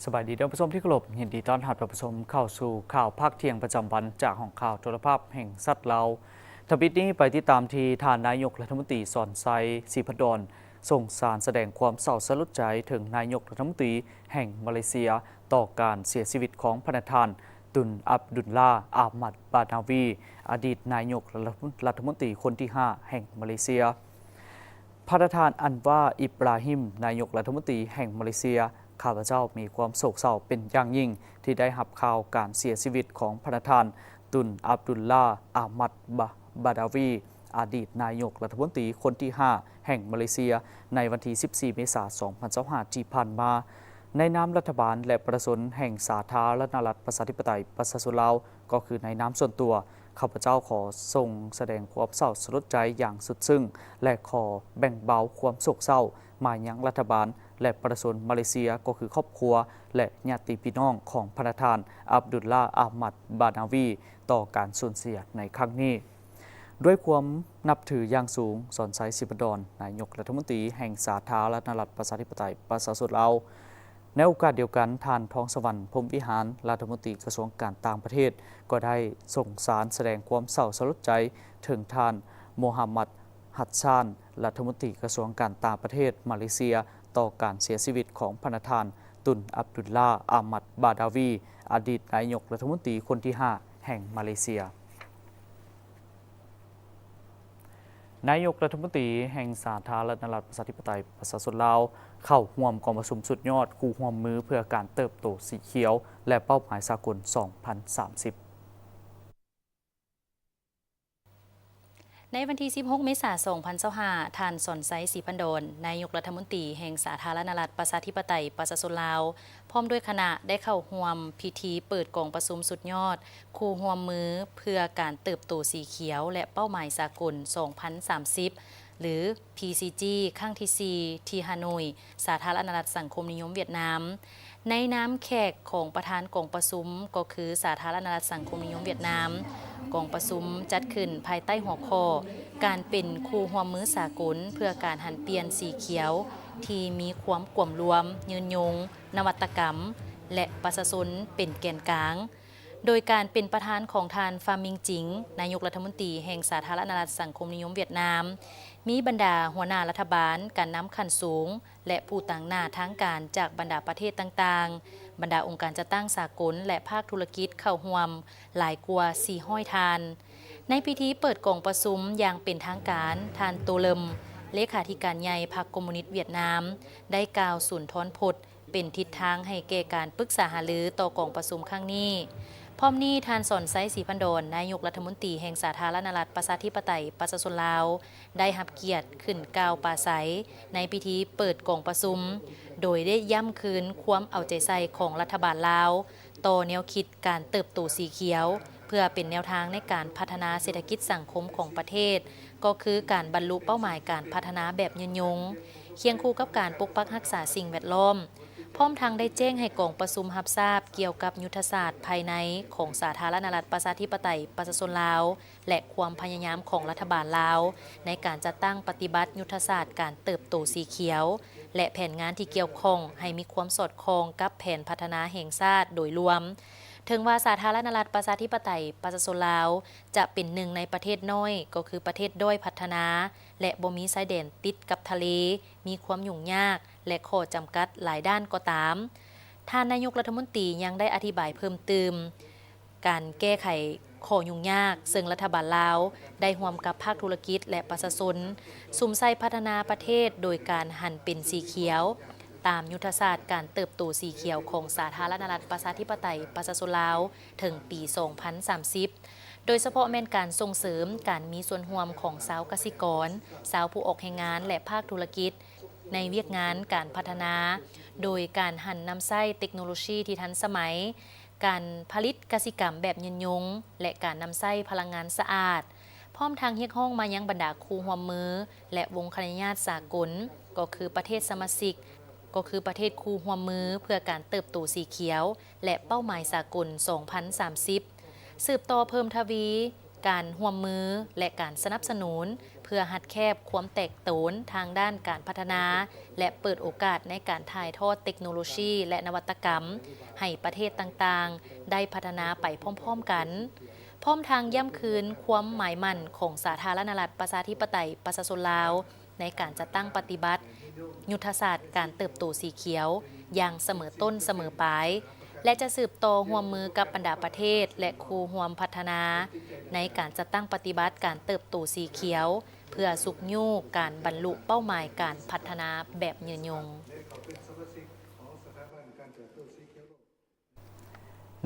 สบายดีท่านผู้ชมที่เคารพยินดีต้อนรับท่านผู้ชมเข้าสู่ข่าวภาคเที่ยงประจำวันจากห้องข่าวโทรภาพแห่งสัตว์เราทวิตนี้ไปติดตามที่ท่านนายกรัฐมนตรีสอนไซศรีพดลส่งสารแสดงความเศร้าสลดใจถึงนายกรัฐมนตรีแห่งมาเลเซียต่อการเสียชีวิตของพระประธานตุนอับดุลลาอามัดบานาวีอดีตนายกรัฐมนตรีคนที่ 5 แห่งมาเลเซียพระประธานอันวาอิบราฮิมนายกรัฐมนตรีแห่งมาเลเซียข้าพเจ้ามีความโศกเศร้าเป็นอย่างยิ่งที่ได้รับข่าวการเสียชีวิตของพระประธานตุนอับดุลลาอามัดบาดาวีอดีตนายกรัฐมนตรีคนที่ 5 แห่งมาเลเซียในวันที่ 14 เมษายน 2025 ที่ผ่านมาในนามรัฐบาลและประชาชนแห่งสาธารณรัฐประชาธิปไตยประชาชนลาวก็คือในนามส่วนตัวข้าพเจ้าขอส่งแสดงความเศร้าสลดใจอย่างสุดซึ้งและขอแบ่งเบาความโศกเศร้ามายังรัฐบาลและประชาชนมาเลเซียก็คือครอบครัวและญาติพี่น้องของพระประธานอับดุลลาอามัดบานาวีต่อการสูญเสียในครั้งนี้ด้วยความนับถืออย่างสูงสอนไซศิบดรนายกรัฐมนตรีแห่งสาธารณรัฐประชาธิปไตยประชาชนลาวในโอกาสเดียวกันท่านทองสวรรค์พรหมวิหารรัฐมนตรีกระทรวงการต่างประเทศก็ได้ส่งสารแสดงความเศร้าสลดใจถึงท่านโมฮัมหมัดฮัดซานรัฐมนตรีกระทรวงการต่างประเทศมาเลเซียต่อการเสียชีวิตของพระประธานตุนอับดุลลาอามัดบาดาวีอดีตนายกรัฐมนตรีคนที่ 5 แห่งมาเลเซียนายกรัฐมนตรีแห่งสาธารณรัฐประชาธิปไตยประชาชนลาวเข้าร่วมกองประชุมสุดยอดคู่ร่วมมือเพื่อการเติบโตสีเขียวและเป้าหมายสากล 2030ในวันที่ 16 เมษายน 2025 ท่านสอนไซศรีพันโดลนายกรัฐมนตรีแห่งสาธารณรัฐประชาธิปไตยประชาชนลาวพร้อมด้วยคณะได้เข้าร่วมพิธีเปิดกองประชุมสุดยอดคู่ร่วมมือเพื่อการเติบโตสีเขียวและเป้าหมายสากล 2030 หรือ PCG ครั้งที่ 4 ที่ฮานอยสาธารณรัฐสังคมนิยมเวียดนามในนามแขกของประธานกองประชุมก็คือสาธารณรัฐสังคมนิยมเวียดนามกองประชุมจัดขึ้นภายใต้หัวข้อการเป็นคู่ร่วมมือสากลเพื่อการหันเปลี่ยนสีเขียวที่มีความกลุ่มรวมยืนยงนวัตกรรมและประชาชนเป็นแกนกลางโดยการเป็นประธานของทานฟามิงจิงนายกรัฐมนตรีแห่งสาธารณรัฐสังคมนิยมเวียดนามมีบรรดาหัวหน้ารัฐบาลการนำขั้นสูงและผู้ต่างหน้าทางการจากบรรดาประเทศต่างๆบรรดาองค์การจัดตั้งสากลและภาคธุรกิจเข้าร่วมหลายกว่า400ทานในพิธีเปิดกองประชุมอย่างเป็นทางการทานโตเลิมเลขาธิการใหญ่พรรคคอมมิวนิสต์เวียดนามได้กล่าวสุนทรพจน์เป็นทิศทางให้แก่การปรึกษาหารือต่อกองประชุมครั้งนี้พร้อมนี้ท่านสอนไซศรีพันโดลนายกรัฐมนตรีแห่งสาธารณรัฐประชาธิปไตยประชาชนลาวได้รับเกียรติขึ้นกล่าวปราศัยในพิธีเปิดกองประชุมโดยได้ย้ำคืนความเอาใจใส่ของรัฐบาลลาวต่อแนวคิดการเติบโตสีเขียวเพื่อเป็นแนวทางในการพัฒนาเศรษฐกิจสังคมของประเทศก็คือการบรรลุเป้าหมายการพัฒนาแบบยืนยงเคียงคู่กับการปกปักรักษาสิ่งแวดล้อมพร้อมทั้งได้แจ้งให้กองประชุมรับทราบเกี่ยวกับยุทธศาสตร์ภายในของสาธารณรัฐประชาธิปไตยประชาชนลาวและความพยายามของรัฐบาลลาวในการจัดตั้งปฏิบัติยุทธศาสตร์การเติบโตสีเขียวและแผนงานที่เกี่ยวข้องให้มีความสอดคล้องกับแผนพัฒนาแห่งชาติโดยรวมถึงว่าสาธารณรัฐประชาธิปไตยประชาชนลาวจะเป็นหนึ่งในประเทศน้อยก็คือประเทศด้อยพัฒนาและบ่มีชายแดนติดกับทะเลมีความยุ่งยากและข้อจำกัดหลายด้านก็ตามท่านนายกรัฐมนตรียังได้อธิบายเพิ่มเติมการแก้ไขข้อยุ่งยากซึ่งรัฐบาลลาวได้ร่วมกับภาคธุรกิจและประชาชนสุ่มใส่พัฒนาประเทศโดยการหันเป็นสีเขียวตามยุทธศาสตร์การเติบโตสีเขียวของสาธารณรัฐประชาธิปไตยประชาชนลาวถึงปี 2030 โดยเฉพาะแม่นการส่งเสริมการมีส่วนร่วมของชาวเกษตรกรชาวผู้ออกแรงงานและภาคธุรกิจในเวียกงานการพัฒนาโดยการหันนำไส้เทคโนโลยีที่ทันสมัยการผลิตกสิกรรมแบบยืนยงและการนำไส้พลังงานสะอาดพร้อมทางเรียกร้องมายังบรรดาคู่ร่วมมือและวงคณะญาติสากลก็คือประเทศสมาชิกก็คือประเทศคู่ร่วมมือเพื่อการเติบโตสีเขียวและเป้าหมายสากล 2030 สืบต่อเพิ่มทวีการร่วมมือและการสนับสนุน เพื่อหัดแคบความแตกต่างทางด้านการพัฒนาและเปิดโอกาสในการถ่ายทอดเทคโนโลยีและนวัตกรรมให้ประเทศต่างๆได้พัฒนาไปพร้อมๆกันพร้อมทางย่ำคืนความหมายมั่นของสาธารณรัฐประชาธิปไตยประชาชนลาวในการจัดตั้งปฏิบัติยุทธศาสตร์การเติบโตสีเขียวอย่างเสมอต้นเสมอปลายและจะสืบต่อร่วมมือกับบรรดาประเทศและคู่ร่วมพัฒนาในการจัดตั้งปฏิบัติการเติบโตสีเขียวเพื่อสุกยู่การบรรลุเป้าหมายการพัฒนาแบบยืนยง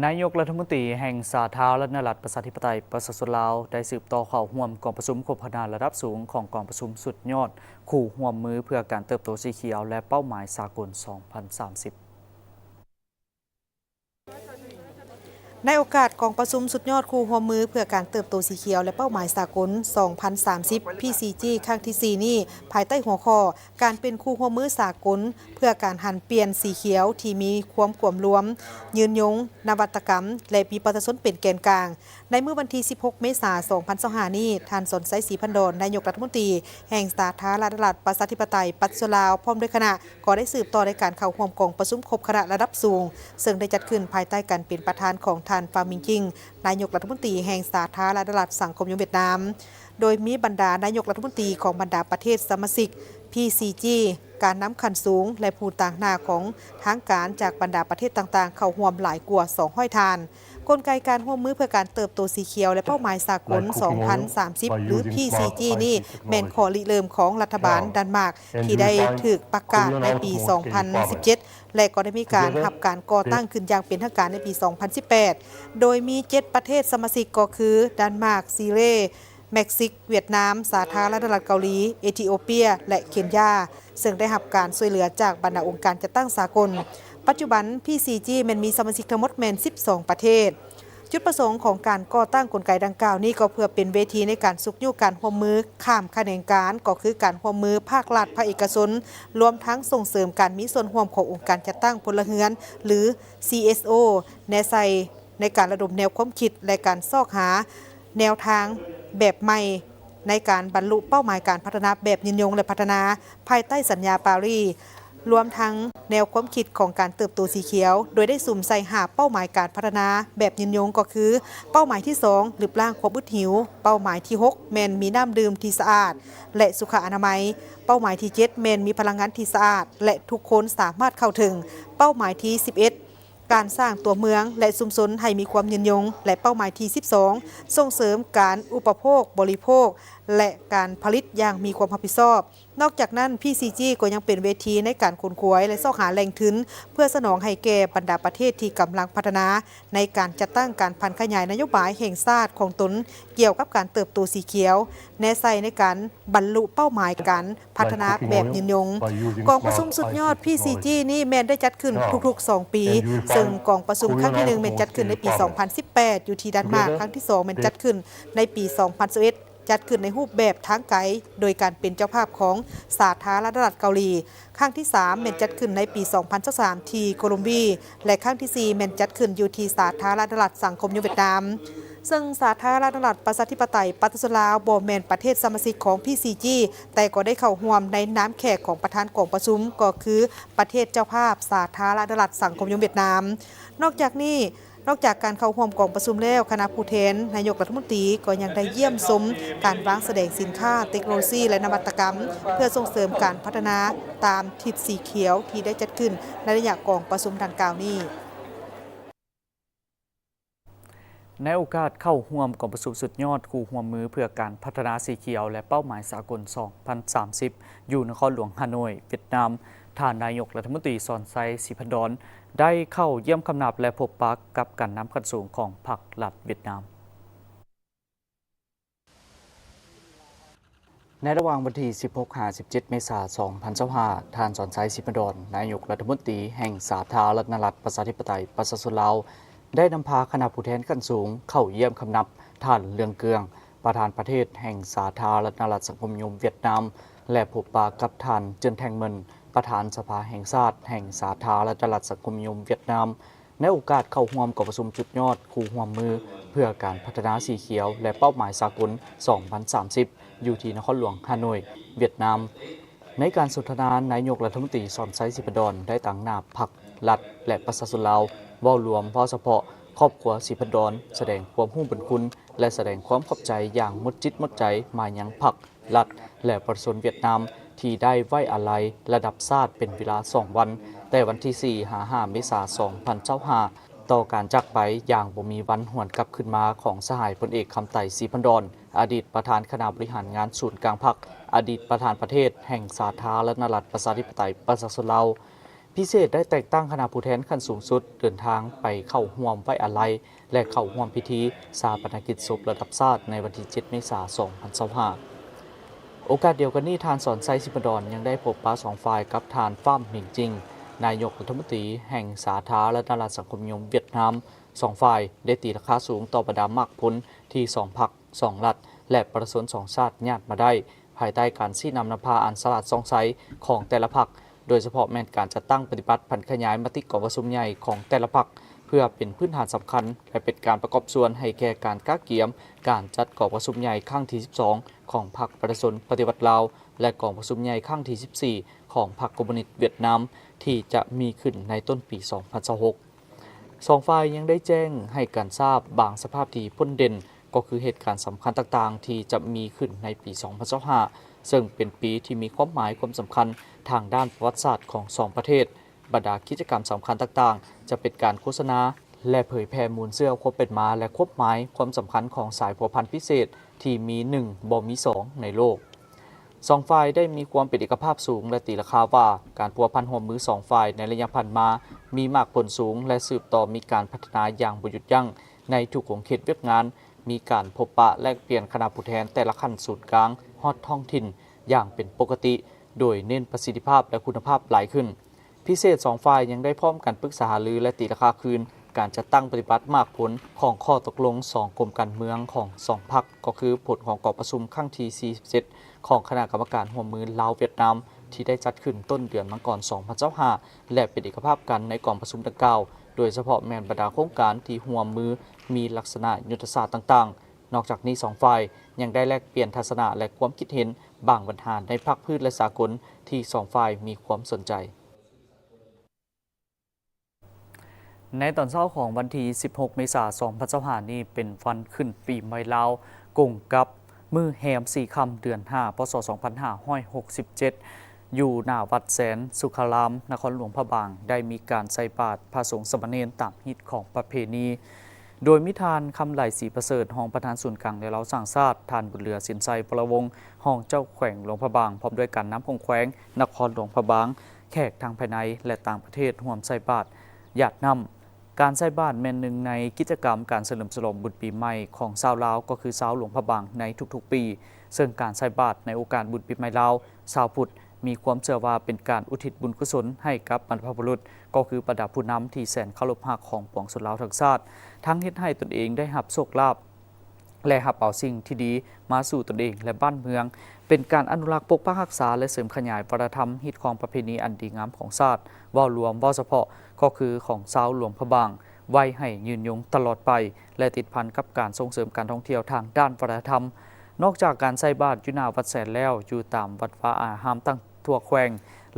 นายกรัฐมนตรีแห่งสาธารณรัฐประชาธิปไตยประชาชนลาวได้สืบต่อเข้าร่วมกองประชุมคบพัฒนาระดับสูงของกองประชุมสุดยอดคู่ร่วมมือเพื่อการเติบโตสีเขียวและเป้าหมายสากล 2030ในโอกาสกองประชุมสุดยอดคู่ร่วมมือเพื่อการเติบโตสีเขียวและเป้าหมายสากล 2030 PCG ครั้งที่ 4 นี้ภายใต้หัวข้อการเป็นคู่ร่วมมือสากลเพื่อการหันเปลี่ยนสีเขียวที่มีความกลมรวมยืนยงนวัตกรรมและมีประชาชนเป็นแกนกลางในเมื่อวันที่ 16 เมษายน 2025 นี้ท่านสนไซศรีพันดรนายกรัฐมนตรีแห่งสาธารณรัฐประชาธิปไตยประชาชนลาวพร้อมด้วยคณะก็ได้สืบต่อในการเข้าร่วมกองประชุมคบคณะระดับสูงซึ่งได้จัดขึ้นภายใต้การเป็นประธานของท่านฟามิงจิงนายกรัฐมนตรีแห่งสาธารณรัฐสังคมนิยมเวียดนามโดยมีบรรดานายกรัฐมนตรีของบรรดาประเทศสมาชิก PCG การนำขันสูงและผู้ต่างหน้าของทางการจากบรรดาประเทศต่างๆเข้าร่วมหลายกว่า200ทานกลไกการร่วมมือเพื่อการเติบโตสีเขียวและเป้าหมายสากล 2030 หรือ PCG นี่แม่นข้อริเริ่มของรัฐบาลดันมาร์กที่ได้ถูกประกาศในปี 2017 และก็ได้มีการรับการก่อตั้งขึ้นอย่างเป็นทางการในปี 2018 โดยมี 7 ประเทศสมาชิกก็คือดันมาร์กซีเรเม็กซิกเวียดนามสาธารณรัฐเกาหลีเอธิโอเปียและเคนยาซึ่งได้รับการช่วยเหลือจากบรรดาองค์การจัดตั้งสากลปัจจุบัน PCG มันมีสมาชิกทั้งหมดแม่น12 ประเทศจุดประสงค์ของการก่อตั้งกลไกดังกล่าวนี้ก็เพื่อเป็นเวทีในการสุกยู่การร่วมมือข้ามแขนงการก็คือการร่วมมือภาครัฐภาคเอกชนรวมทั้งส่งเสริมการมีส่วนร่วมขององค์การจัดตั้งพลเรือนหรือ CSO ในการระดมแนวความคิดและการซอกหาแนวทางแบบใหม่ในการบรรลุเป้าหมายการพัฒนาแบบยืนยงและพัฒนาภายใต้สัญญาปารีสรวมทั้งแนวความคิดของการเติบโตสีเขียวโดยได้สุ่มใส่หาเป้าหมายการพัฒนาแบบยืนยงก็คือเป้าหมายที่2หรือร่างความอึดหิวเป้าหมายที่6แมนมีน้ำดื่มที่สะอาดและสุขอนามัยเป้าหมายที่7แมนมีพลังงานที่สะอาดและทุกคนสามารถเข้าถึงเป้าหมายที่11การสร้างตัวเมืองและชุมชนให้มีความยืนยงและเป้าหมายที่12ส่งเสริมการอุปโภคบริโภคและการผลิตอย่างมีความรับผิดชอบนอกจากนั้น PCG ก็ยังเป็นเวทีในการค้นคว้าและเสาะหาแหล่งทุนเพื่อสนองให้แก่บรรดาประเทศที่กำลังพัฒนาในการจัดตั้งการพันขยายนโยบายแห่งชาติของตนเกี่ยวกับการเติบโตสีเขียวแนใส่ในการบรรลุเป้าหมายการพัฒนาแบบยืนยงกองประชุมสุดยอด PCG นี่แม่นได้จัดขึ้นทุกๆ2ปีซึ่งกองประชุมครั้งที่1แม่นจัดขึ้นในปี 2018 อยู่ที่ดันมาร์กครั้งที่2แม่นจัดขึ้นในปี 2011จัดขึ้นในรูปแบบทางไกลโดยการเป็นเจ้าภาพของสาธารณรัฐเกาหลีครั้งที่3แม่นจัดขึ้นในปี 2023 ที่โคลอมเบียและครั้งที่4แม่นจัดขึ้นอยู่ที่สาธารณรัฐสังคมนิยมเวียดนามซึ่งสาธารณรัฐประชาธิปไตยประชาชนลาวบ่แม่นประเทศสมาชิกของ PCG แต่ก็ได้เข้าร่วมในนามแขกของประธานกองประชุมก็คือประเทศเจ้าภาพสาธารณรัฐสังคมนิยมเวียดนามนอกจากการเข้าร่วมกองประชุมแล้วคณะผู้แทนนายกรัฐมนตรีก็ยังได้เยี่ยมชมการวางแสดงสินค้าเทคโนโลยีและนวัตกรรมเพื่อส่งเสริมการพัฒนาตามทิศสีเขียวที่ได้จัดขึ้นในระยะกองประชุมดังกล่าวนี้ในโอกาสเข้าร่วมกองประชุมสุดยอดคู่ร่วมมือเพื่อการพัฒนาสีเขียวและเป้าหมายสากล 2030 อยู่นครหลวงฮานอยเวียดนามท่านนายกรัฐมนตรีสอนไซศรีพันดรได้เข้าเยี่ยมคำนับและพบปะกับการนำขันสูงของพรรครัฐเวียดนามในระหว่างวันที่ 16-17 เมษายน 2025 ท่านสอนไซศรีพันดรนายกรัฐมนตรีแห่งสาธารณรัฐประชาธิปไตยประชาชนลาวได้นำพาคณะผู้แทนขั้นสูงเข้าเยี่ยมคำนับท่านเลืองเกืองประธานประเทศแห่งสาธารณรัฐสังคมนิยมเวียดนามและพบปะกับท่านเจินแทงเมินประธานสภาแห่งชาติแห่งสาธารณรัฐสังคมนิยมเวียดนาม ในโอกาสเข้าร่วมกับประชุมจุดยอดคู่ร่วมมือเพื่อการพัฒนาสีเขียวและเป้าหมายสากล 2030 อยู่ที่นครหลวงฮานอยเวียดนามในการสนทนานายกรัฐมนตรีสอนไซสิพดรได้ตั้งหน้าพรรครัฐและประชาชนลาวเว้ารวมเว้าเฉพาะครอบครัวสิพดรแสดงความรู้บุญคุณและแสดงความขอบใจอย่างหมดจิตหมดใจมายังพรรครัฐและประชาชนเวียดนามที่ได้ไว้อาลัยระดับชาติเป็นเวลา 2 วันแต่วันที่ 4-5 เมษายน 2025ต่อการจากไปอย่างบ่มีวันหวนกลับขึ้นมาของสหายพลเอกคำไต่ศรีพันดรอดีตประธานคณะบริหารงานศูนย์กลางพรรคอดีตประธานประเทศแห่งสาธารณรัฐประชาธิปไตยประชาชนลาวพิเศษได้แต่งตั้งคณะผู้แทนขั้นสูงสุดเดินทางไปเข้าร่วมไว้อาลัยและเข้าร่วมพิธีชาปนกิจศพระดับชาติในวันที่ 7 เมษายน 2025โอกาสเดียวกันนี้ทานสอนไซสิพดรยังได้พบปะสองฝ่ายกับทานฟ้ามหมิงจิงนายกรัฐมนตรีแห่งสาธารณรัฐสังคมนิยมเวียดนามสองฝ่ายได้ตีราคาสูงต่อบรรดามากพ้นที่2พรรค2รัฐและประชาชน2ชาติญาติมาได้ภายใต้การชี้นำนำพาอันสลัดสองไซของแต่ละพรรคโดยเฉพาะแม้นการจัดตั้งปฏิบัติผันขยายมติกองประชุมใหญ่ของแต่ละพรรคเพื่อเป็นพื้นฐานสำคัญและเป็นการประกอบส่วนให้แก่การก้าเกียมการจัดกองประชุมใหญ่ครั้งที่ 12 ของพรรคประชาชนปฏิวัติลาวและกองประชุมใหญ่ครั้งที่ 14 ของพรรคคอมมิวนิสต์เวียดนามที่จะมีขึ้นในต้นปี 2026 สองฝ่ายยังได้แจ้งให้การทราบบางสภาพที่พ้นเด่นก็คือเหตุการณ์สำคัญต่างๆที่จะมีขึ้นในปี 2025 ซึ่งเป็นปีที่มีความหมายความสำคัญทางด้านประวัติศาสตร์ของ2ประเทศบรรดากิจกรรมสำคัญต่างๆจะเป็นการโฆษณาและเผยแพร่มูลเสื้อความเป็นมาและควบหมายความสำคัญของสายพัวพันธุ์พิเศษที่มี1บ่มี2ในโลกสองฝ่ายได้มีความเป็นเอกภาพสูงและตีราคาว่าการพัวพันร่วมมือ2ฝ่ายในระยะผ่านมามีมากผลสูงและสืบต่อมีการพัฒนาอย่างบ่หยุดยั้งในทุกวงเขตเวียกงานมีการพบปะแลกเปลี่ยนคณะผู้แทนแต่ละขั้นศูนย์กลางฮอดท้องถิ่นอย่างเป็นปกติโดยเน้นประสิทธิภาพและคุณภาพหลายขึ้นพิเศษ2ฝ่ายยังได้พร้อมกันปรึกษาหารือและตีราคาคืนการจัดตั้งปฏิบัติมากผลของข้อตกลง2กรมการเมืองของ2พรรคก็คือผลของกองประชุมครั้งที่ 47 ของคณะกรรมการร่วมมือลาวเวียดนามที่ได้จัดขึ้นต้นเดือนมังกร 2025 และเป็นเอกภาพกันในกองประชุมดังกล่าวโดยเฉพาะแม่นบรรดาโครงการที่ร่วมมือมีลักษณะยุทธศาสตร์ต่างๆนอกจากนี้2ฝ่ายยังได้แลกเปลี่ยนทัศนะและความคิดเห็นบางปัญหาในภาคพืชและสากลที่2ฝ่ายมีความสนใจในตอนเช้าของวันที่ 16 เมษายน 2025 นี้เป็นวันขึ้นปีใหม่ลาวกงกับมือแฮม4ค่ำเดือน 5 พศ 2567 อยู่หน้าวัดแสนสุขาราม นครหลวงพระบางได้มีการใส่บาตรพระสงฆ์สามเณรตามฮิตของประเพณีโดยมิทานคำไหลศรีประเสริฐห้องประธานศูนย์กลางและเราสร้างชาติทานบุญเรือสินไซพลวงศ์ห้องเจ้าแขวงหลวงพระบางพร้อมด้วยกันน้ำคงแขวงนครหลวงพระบางแขกทางภายในและต่างประเทศร่วมใส่บาตรญาตินำการใส่บาตรแม่นหนึ่งในกิจกรรมการเฉลิมฉลองบุญปีใหม่ของชาวลาวก็คือชาวหลวงพระบางในทุกๆปีซึ่งการใส่บาตรในโอกาสบุญปีใหม่ลาวชาวพุทธมีความเชื่อว่าเป็นการอุทิศบุญกุศลให้กับบรรพบุรุษก็คือบรรดาผู้นำที่แสนเคารพรักของปวงชนลาวทั้งชาติทั้งเฮ็ดให้ตนเองได้รับโชคลาภและรับเอาสิ่งที่ดีมาสู่ตนเองและบ้านเมืองเป็นการอนุรักษ์ปกปักรักษาและเสริมขยายวัฒนธรรมฮิตของประเพณีอันดีงามของชาติเว้ารวมเว้าเฉพาะก็คือของชาวหลวงพระบางไว้ให้ยืนยงตลอดไปและติดพันกับการส่งเสริมการท่องเที่ยวทางด้านวัฒนธรรมนอกจากการใส่บาตรอยู่หน้าวัดแสนแล้วอยู่ตามวัดฟ้าอารามตั้งทั่วแขวง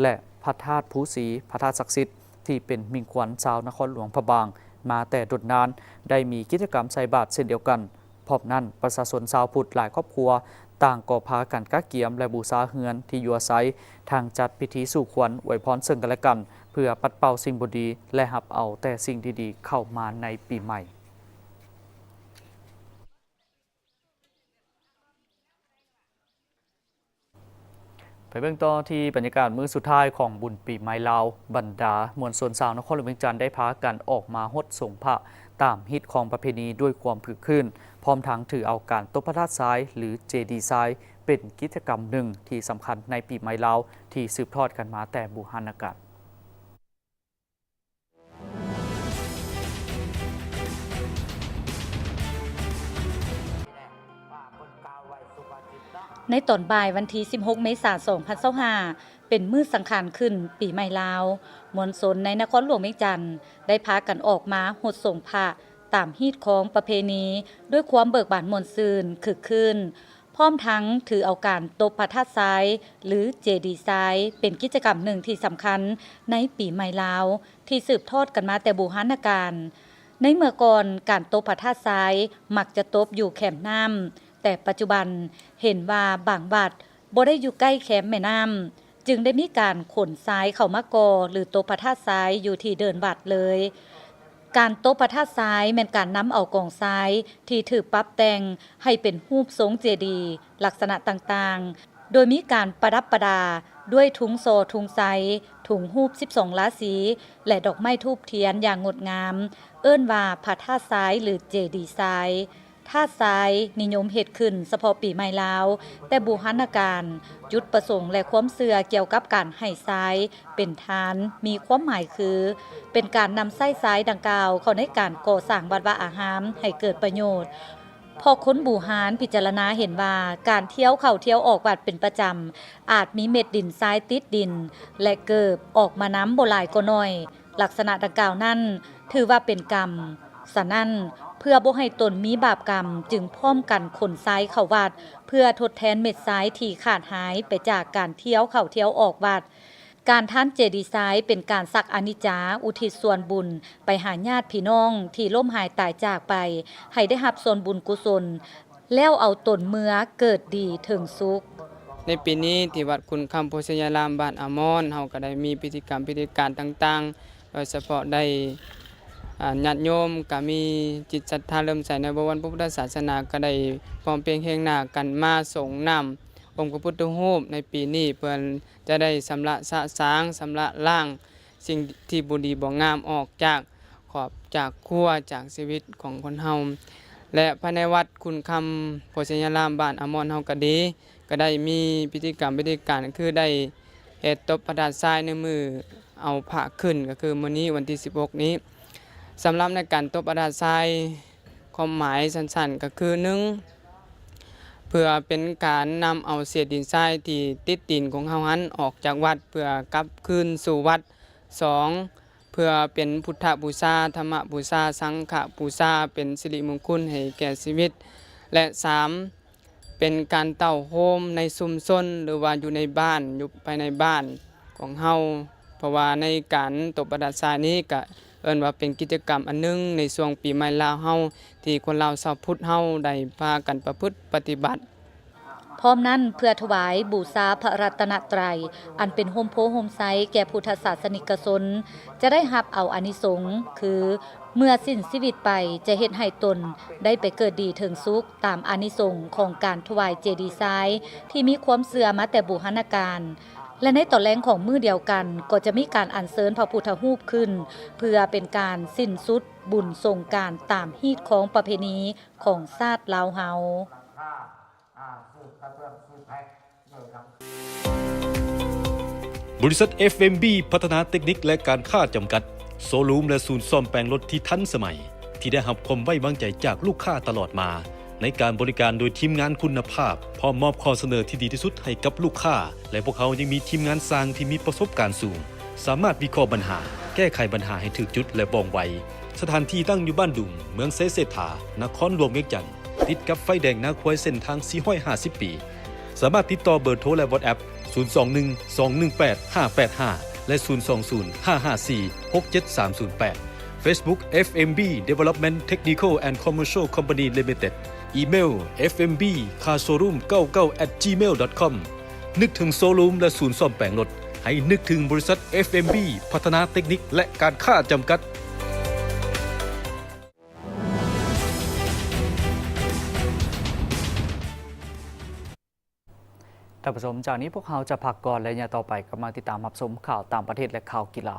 และพระธาตุภูศรีพระธาตุศักดิ์สิทธิ์ที่เป็นมิ่งขวัญชาวนครหลวงพระบางมาแต่ดุจนานได้มีกิจกรรมใส่บาตรเช่นเดียวกันพร้อมนั้นประชาชนชาวพุทธหลายครอบครัวต่างก่อพากันกักเกียมและบูชาเฮือนที่อยู่อาศัยทางจัดพิธีสู่ขวัญอวยพรซึ่งกันและกันเพื่อปัดเป่าสิ่งบ่ดีและรับเอาแต่สิ่งดีๆเข้ามาในปีใหม่ไปเบื้องต้นที่บรรยากาศมื้อสุดท้ายของบุญปีใหม่ลาวบรรดามวลชนชาวนครหลวงเวียงจันทน์ได้พากันออกมาฮดส่งพระตามฮิตของประเพณีด้วยความคึกคืนพร้อมทั้งถือเอาการตบพระธาตุทรายหรือเจดีย์ทรายเป็นกิจกรรมหนึ่งที่สำคัญในปีใหม่ลาวที่สืบทอดกันมาแต่โบราณกาล น ในตอนบ่ายวันที่16 เมษายน 2025เป็นมื้อสังขารขึ้นปีใหม่ลาวมวลชนในนครหลวงเวียงจันทน์ได้พากันออกมาหดส่งพระตามฮีตของประเพณีด้วยความเบิกบานม่วนซื่นคึกคืนพร้อมทั้งถือเอาการตบพระธาตุทรายหรือเจดีย์ทรายเป็นกิจกรรมหนึ่งที่สำคัญในปีใหม่ลาวที่สืบทอดกันมาแต่โบราณกาลในเมื่อก่อนการตบพระธาตุทรายมักจะตบอยู่แคมป์น้ำแต่ปัจจุบันเห็นว่าบางวัดบ่ได้อยู่ใกล้แคมป์แม่น้ำจึงได้มีการขนทรายเข้ามากอหรือตบพระธาตุทรายอยู่ที่เดินวัดเลยการตบพระธาตุทรายแม่นการนำเอากองทรายที่ถูกปรับแต่งให้เป็นรูปทรงเจดีย์ลักษณะต่างๆโดยมีการประดับประดาด้วยถุงโซถุงไซถุงรูป12ราศีและดอกไม้ธูปเทียนอย่างงดงามเอิ้นว่าพระธาตุทรายหรือเจดีย์ทรายธาตุทรายนิยมเฮ็ดขึ้นเฉพาะปีใหม่ลาวแต่โบราณกาลจุดประสงค์และความเชื่อเกี่ยวกับการให้ทรายเป็นทานมีความหมายคือเป็นการนำไส้ทรายดังกล่าวเข้าในการก่อสร้างวัดวาอารามให้เกิดประโยชน์พอคนบูหารพิจารณาเห็นว่าการเที่ยวเข้าเที่ยวออกวัดเป็นประจำอาจมีเม็ดดินทรายติดดินและเกิดออกมาน้ำบ่หลายก็น้อยลักษณะดังกล่าวนั้นถือว่าเป็นกรรมฉะนั้นเพื่อบ่ให้ตนมีบาปกรรมจึงพร้อมกันขนทรายเข้าวัดเพื่อทดแทนเม็ดทรายที่ขาดหายไปจากการเที่ยวเข้าเที่ยวออกวัดการท่านเจดีย์ทรายเป็นการสักอานิจจาอุทิศส่วนบุญไปหาญาติพี่น้องที่ล้มหายตายจากไปให้ได้รับส่วนบุญกุศลแล้วเอาตนเมื่อเกิดดีถึงสุขในปีนี้ที่วัดคุณคำโพธิยารามบ้านอามอนเฮาก็ได้มีพิธีกรรมพิธีการต่างๆโดยเฉพาะได้ญาติโยมก็มีจิตศรัทธาเริ่อมใสในบวรพระพุทธศาสนาก็ได้พร้อมเพรียงเคียงหน้ากันมาส่งน้ำองค์พระพุทธรูปในปีนี้เพื่อจะได้สำระสะสางสำระล้างสิ่งที่บ่ดีบ่งามออกจากขอบจากครัวจากชีวิตของคนเฮาและภายในวัดคุณคำโพธิยารามบ้านอามอนเฮาก็ดีก็ได้มีพิธีกรรมพิธีการคือได้เฮ็ดตบพระธาตุทรายในมือเอาพระขึ้นก็คือมื้อนี้วันที่16นี้สำหรับในการตบพระธาตุทรายความหมายสั้นๆก็คือ1เพื่อเป็นการนำเอาเศษดินทรายที่ติดดินของเฮาหันออกจากวัดเพื่อกลับคืนสู่วัด2เพื่อเป็นพุทธบูชาธรรมบูชาสังฆบูชาเป็นสิริมงคลให้แก่ชีวิตและ3เป็นการเต้าโฮมในชุมชนหรือว่าอยู่ในบ้านอยู่ภายในบ้านของเฮาเพราะว่าในการตบพระธาตุทรายนี้ก็เอิ้นว่าเป็นกิจกรรมอันนึงในช่วงปีใหม่ลาวเฮาที่คนลาวชาวพุทธเฮาได้พากันประพฤติปฏิบัติพร้อมนั้นเพื่อถวายบูชาพระรัตนตรัยอันเป็นโฮมโพโฮมไซแก่พุทธศาสนิกชนจะได้รับเอาอานิสงส์คือเมื่อสิ้นชีวิตไปจะเฮ็ดให้ตนได้ไปเกิดดีถึงสุขตามอานิสงส์ของการถวายเจดีย์ทรายที่มีความเชื่อมาแต่โบราณกาลและในตอนแรกของมื้อเดียวกันก็จะมีการอัญเชิญพระพุทธรูปขึ้นเพื่อเป็นการสิ้นสุดบุญสงกรานต์ตามฮีตของประเพณีของชาติลาวเฮาบริษัท FMB พัฒนาเทคนิคและการค้าจำกัดโซลูมและศูนย์ซ่อมแปลงรถที่ทันสมัยที่ได้รับความไว้วางใจจากลูกค้าตลอดมาในการบริการโดยทีมงานคุณภาพพร้อมมอบข้อเสนอที่ดีที่สุดให้กับลูกค้าและพวกเขายังมีทีมงานสร้างที่มีประสบการณ์สูงสามารถวิเคราะห์ปัญหาแก้ไขปัญหาให้ถูกจุดและว่องไวสถานที่ตั้งอยู่บ้านดุงเมืองเซเสถานครหลวงเวียงจันทน์ติดกับไฟแดงนาควายเส้นทาง450 ปีสามารถติดต่อเบอร์โทรและ WhatsApp 021-218-585 และ 020-554-67308 Facebook FMB Development Technical and Commercial Company Limited อีเมล fmbcarshowroom99@gmail.com นึกถึงโซลูมและศูนย์ซ่อมแปลงรถให้นึกถึงบริษัท FMB พัฒนาเทคนิคและการค้าจำกัดท่านผู้ชมจากนี้พวกเราจะพักก่อนและอย่าต่อไปก็มาติดตามรับชมข่าวต่างประเทศและข่าวกีฬา